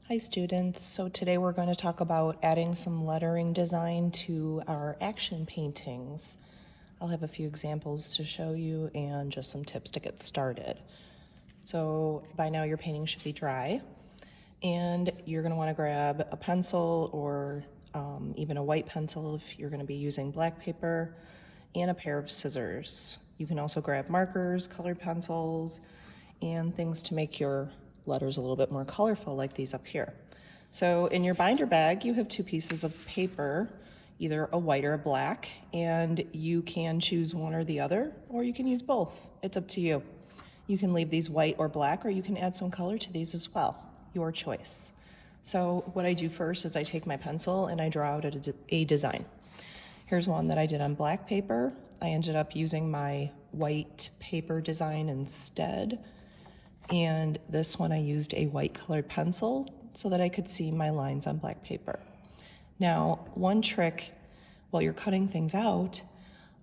Hi students, so today we're going to talk about adding some lettering design to our action paintings. I'll have a few examples to show you and just some tips to get started. So by now your painting should be dry, and you're going to want to grab a pencil or even a white pencil if you're going to be using black paper, and a pair of scissors. You can also grab markers, colored pencils, and things to make your letters a little bit more colorful, like these up here. So in your binder bag, you have two pieces of paper, either a white or a black, and you can choose one or the other, or you can use both. It's up to you. You can leave these white or black, or you can add some color to these as well. Your choice. So what I do first is I take my pencil and I draw out a design. Here's one that I did on black paper. I ended up using my white paper design instead. And this one I used a white colored pencil so that I could see my lines on black paper. Now, one trick while you're cutting things out,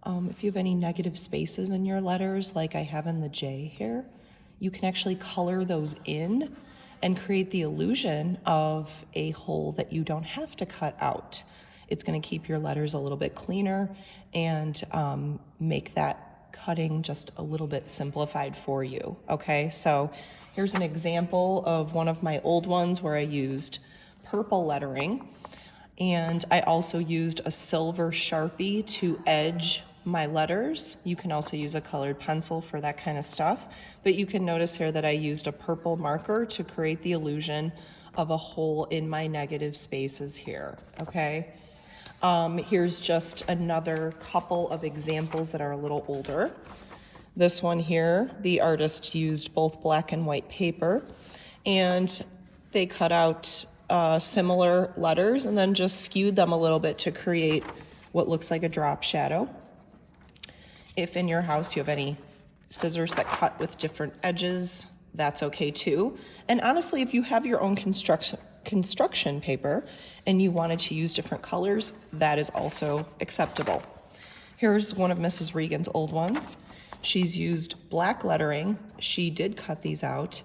if you have any negative spaces in your letters, like I have in the J here, you can actually color those in and create the illusion of a hole that you don't have to cut out. It's going to keep your letters a little bit cleaner and make that cutting just a little bit simplified for you. Okay, so here's an example of one of my old ones where I used purple lettering, and I also used a silver Sharpie to edge my letters. You can also use a colored pencil for that kind of stuff, but you can notice here that I used a purple marker to create the illusion of a hole in my negative spaces here. Okay. Here's just another couple of examples that are a little older. This one here, the artist used both black and white paper, and they cut out similar letters and then just skewed them a little bit to create what looks like a drop shadow. If in your house you have any scissors that cut with different edges, that's okay too. And honestly, if you have your own construction paper and you wanted to use different colors, that is also acceptable. Here's one of Mrs. Regan's old ones. She's used black lettering. She did cut these out,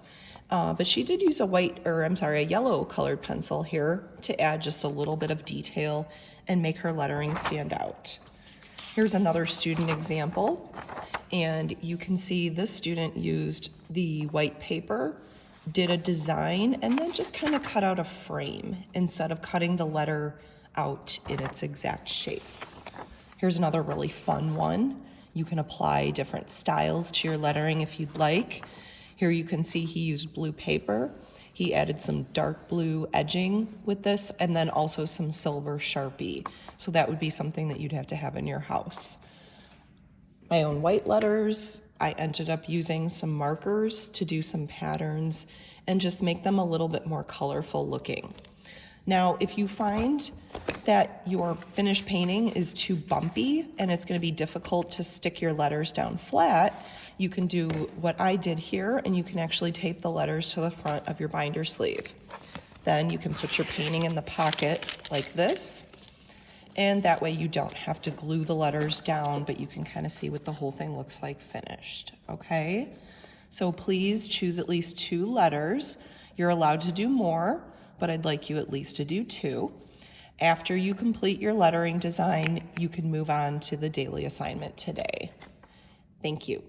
but she did use a yellow colored pencil here to add just a little bit of detail and make her lettering stand out. Here's another student example, and you can see this student used the white paper, did a design, and then just kind of cut out a frame instead of cutting the letter out in its exact shape. Here's another really fun one. You can apply different styles to your lettering if you'd like. Here you can see he used blue paper. He added some dark blue edging with this, and then also some silver Sharpie. So that would be something that you'd have to have in your house. My own white letters, I ended up using some markers to do some patterns and just make them a little bit more colorful looking. Now, if you find that your finished painting is too bumpy and it's going to be difficult to stick your letters down flat, you can do what I did here, and you can actually tape the letters to the front of your binder sleeve. Then you can put your painting in the pocket like this, and that way you don't have to glue the letters down, but you can kind of see what the whole thing looks like finished, okay? So please choose at least 2 letters. You're allowed to do more, but I'd like you at least to do 2. After you complete your lettering design, you can move on to the daily assignment today. Thank you.